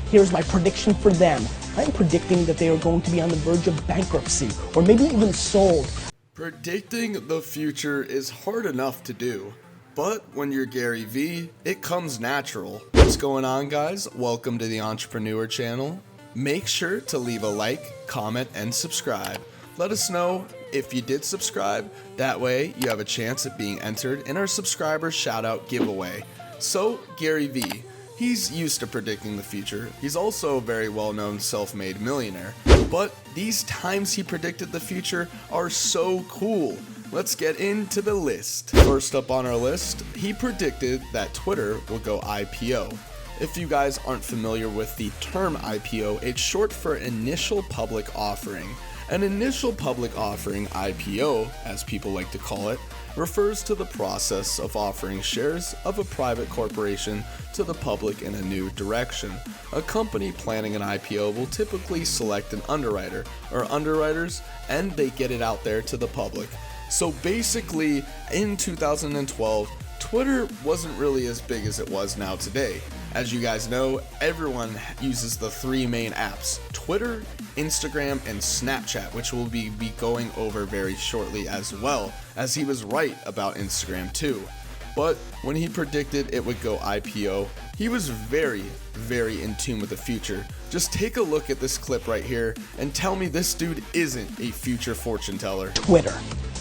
Here's my prediction for them. I'm predicting that they are going to be on the verge of bankruptcy, or maybe even sold. Predicting the future is hard enough to do, but when you're Gary Vee, it comes natural. What's going on, guys? Welcome to the Entrepreneur Channel. Make sure to leave a like, comment, and subscribe. Let us know if you did subscribe. That way you have a chance at being entered in our subscriber shoutout giveaway. So, Gary Vee, he's used to predicting the future. He's also a very well-known self-made millionaire. But these times he predicted the future are so cool. Let's get into the list. First up on our list, he predicted that Twitter will go IPO. If you guys aren't familiar with the term IPO, it's short for Initial Public Offering. An initial public offering, IPO, as people like to call it, refers to the process of offering shares of a private corporation to the public in a new direction. A company planning an IPO will typically select an underwriter or underwriters, and they get it out there to the public. So basically, in 2012, Twitter wasn't really as big as it was now today. As you guys know, everyone uses the three main apps: Twitter, Instagram, and Snapchat, which we'll be going over very shortly, as well as he was right about Instagram too. But when he predicted it would go IPO, he was very, very in tune with the future. Just take a look at this clip right here and tell me this dude isn't a future fortune teller. Twitter.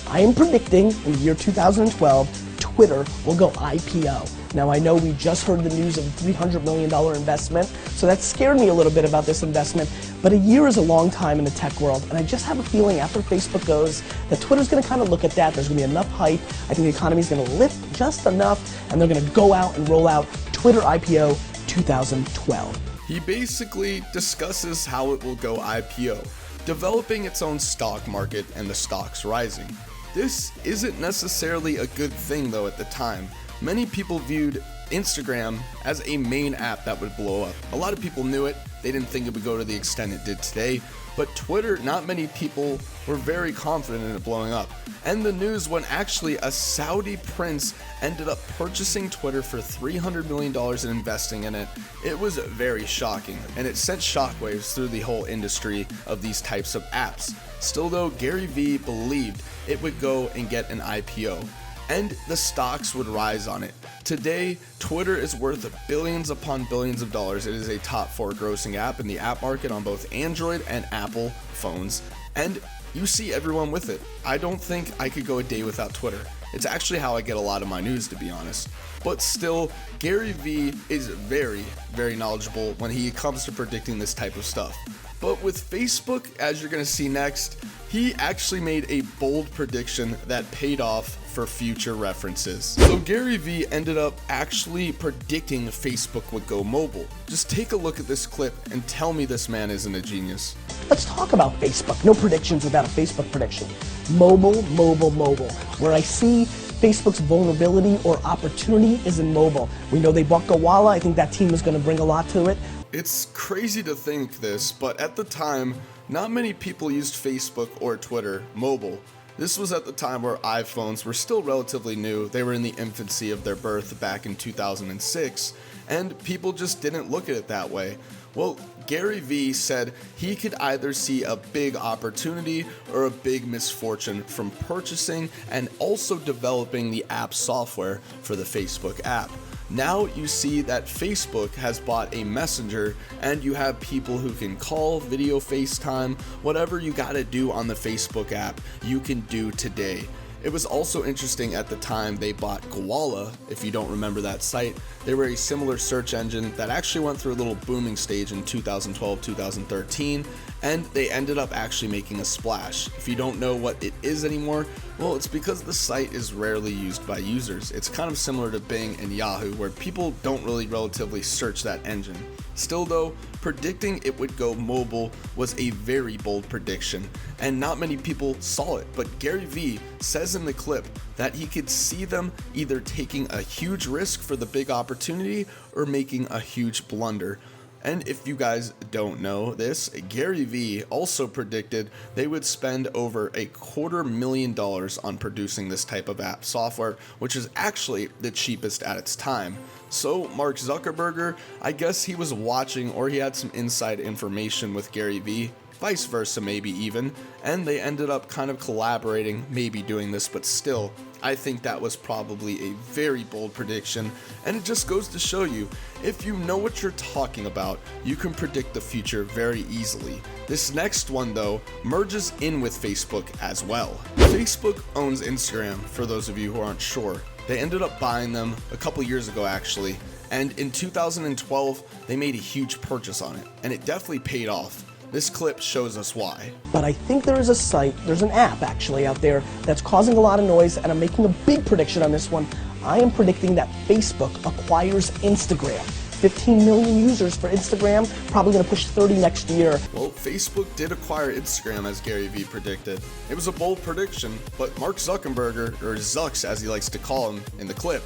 I am predicting in the year 2012, Twitter will go IPO. Now I know we just heard the news of a $300 million investment, so that scared me a little bit about this investment, but a year is a long time in the tech world, and I just have a feeling after Facebook goes, that Twitter's gonna kind of look at that, there's gonna be enough hype, I think the economy's gonna lift just enough, and they're gonna go out and roll out Twitter IPO 2012. He basically discusses how it will go IPO, developing its own stock market and the stocks rising. This isn't necessarily a good thing though at the time. Many people viewed Instagram as a main app that would blow up. A lot of people knew it, they didn't think it would go to the extent it did today, but Twitter, not many people were very confident in it blowing up. And the news when actually a Saudi prince ended up purchasing Twitter for $300 million and investing in it, it was very shocking, and it sent shockwaves through the whole industry of these types of apps. Still though, Gary Vee believed it would go and get an IPO, and the stocks would rise on it. Today, Twitter is worth billions upon billions of dollars. It is a top 4 grossing app in the app market on both Android and Apple phones, and you see everyone with it. I don't think I could go a day without Twitter. It's actually how I get a lot of my news, to be honest. But still, Gary Vee is very, very knowledgeable when he comes to predicting this type of stuff. But with Facebook, as you're going to see next, he actually made a bold prediction that paid off for future references. So Gary Vee ended up actually predicting Facebook would go mobile. Just take a look at this clip and tell me this man isn't a genius. Let's talk about Facebook. No predictions without a Facebook prediction. Mobile, mobile, mobile. Where I see Facebook's vulnerability or opportunity is in mobile. We know they bought Gowalla. I think that team is going to bring a lot to it. It's crazy to think this, but at the time, not many people used Facebook or Twitter mobile. This was at the time where iPhones were still relatively new. They were in the infancy of their birth back in 2006, and people just didn't look at it that way. Well, Gary Vee said he could either see a big opportunity or a big misfortune from purchasing and also developing the app software for the Facebook app. Now you see that Facebook has bought a messenger, and you have people who can call, video, FaceTime, whatever you gotta do on the Facebook app, you can do today. It was also interesting at the time they bought Gowalla. If you don't remember that site, they were a similar search engine that actually went through a little booming stage in 2012, 2013, and they ended up actually making a splash. If you don't know what it is anymore, well, it's because the site is rarely used by users. It's kind of similar to Bing and Yahoo, where people don't really relatively search that engine. Still though, predicting it would go mobile was a very bold prediction, and not many people saw it, but Gary Vee says in the clip that he could see them either taking a huge risk for the big opportunity or making a huge blunder. And if you guys don't know this, Gary Vee also predicted they would spend over $250,000 on producing this type of app software, which is actually the cheapest at its time. So Mark Zuckerberg, I guess he was watching, or he had some inside information with Gary Vee, vice versa maybe even, and they ended up kind of collaborating, maybe doing this, but still, I think that was probably a very bold prediction, and it just goes to show you, if you know what you're talking about, you can predict the future very easily. This next one though merges in with Facebook as well. Facebook owns Instagram, for those of you who aren't sure. They ended up buying them a couple years ago actually, and in 2012 they made a huge purchase on it, and it definitely paid off. This clip shows us why. But I think there is a site, there's an app actually out there that's causing a lot of noise, and I'm making a big prediction on this one. I am predicting that Facebook acquires Instagram. 15 million users for Instagram, probably gonna push 30 next year. Well, Facebook did acquire Instagram as Gary Vee predicted. It was a bold prediction, but Mark Zuckerberg, or Zucks as he likes to call him in the clip,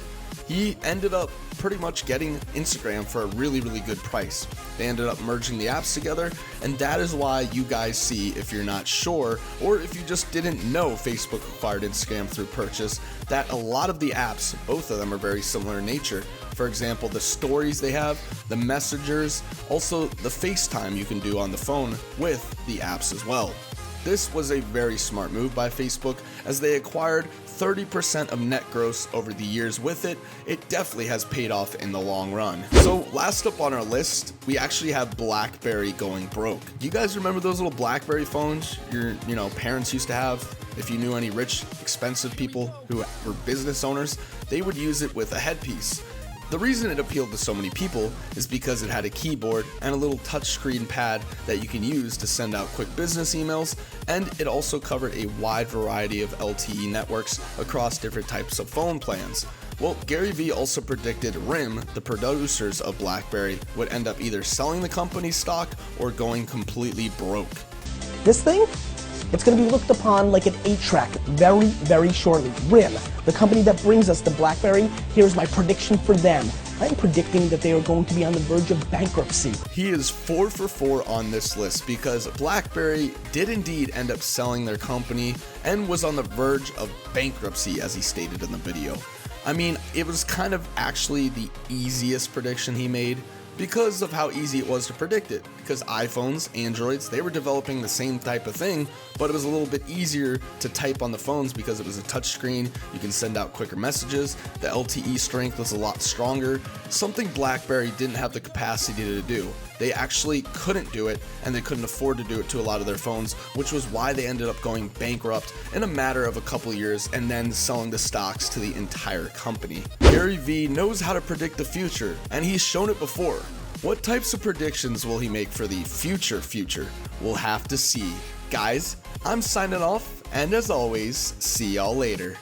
he ended up pretty much getting Instagram for a really good price. They ended up merging the apps together, and that is why you guys see, if you're not sure, or if you just didn't know Facebook acquired Instagram through purchase, that a lot of the apps, both of them are very similar in nature. For example, the stories they have, the messengers, also the FaceTime you can do on the phone with the apps as well. This was a very smart move by Facebook, as they acquired 30% of net gross over the years with it. It definitely has paid off in the long run. So last up on our list, we actually have Blackberry going broke. You guys remember those little Blackberry phones your parents used to have? If you knew any rich, expensive people who were business owners, they would use it with a headpiece. The reason it appealed to so many people is because it had a keyboard and a little touchscreen pad that you can use to send out quick business emails, and it also covered a wide variety of LTE networks across different types of phone plans. Well, Gary Vee also predicted RIM, the producers of Blackberry, would end up either selling the company's stock or going completely broke. This thing? It's going to be looked upon like an 8-track very shortly. RIM, the company that brings us the Blackberry, here's my prediction for them. I'm predicting that they are going to be on the verge of bankruptcy. He is 4 for 4 on this list because Blackberry did indeed end up selling their company and was on the verge of bankruptcy, as he stated in the video. I mean, it was kind of actually the easiest prediction he made, because of how easy it was to predict it. Because iPhones, Androids, they were developing the same type of thing, but it was a little bit easier to type on the phones because it was a touch screen. You can send out quicker messages. The LTE strength was a lot stronger, something Blackberry didn't have the capacity to do. They actually couldn't do it, and they couldn't afford to do it to a lot of their phones, which was why they ended up going bankrupt in a matter of a couple years and then selling the stocks to the entire company. Gary Vee knows how to predict the future, and he's shown it before. What types of predictions will he make for the future? We'll have to see. Guys, I'm signing off, and as always, see y'all later.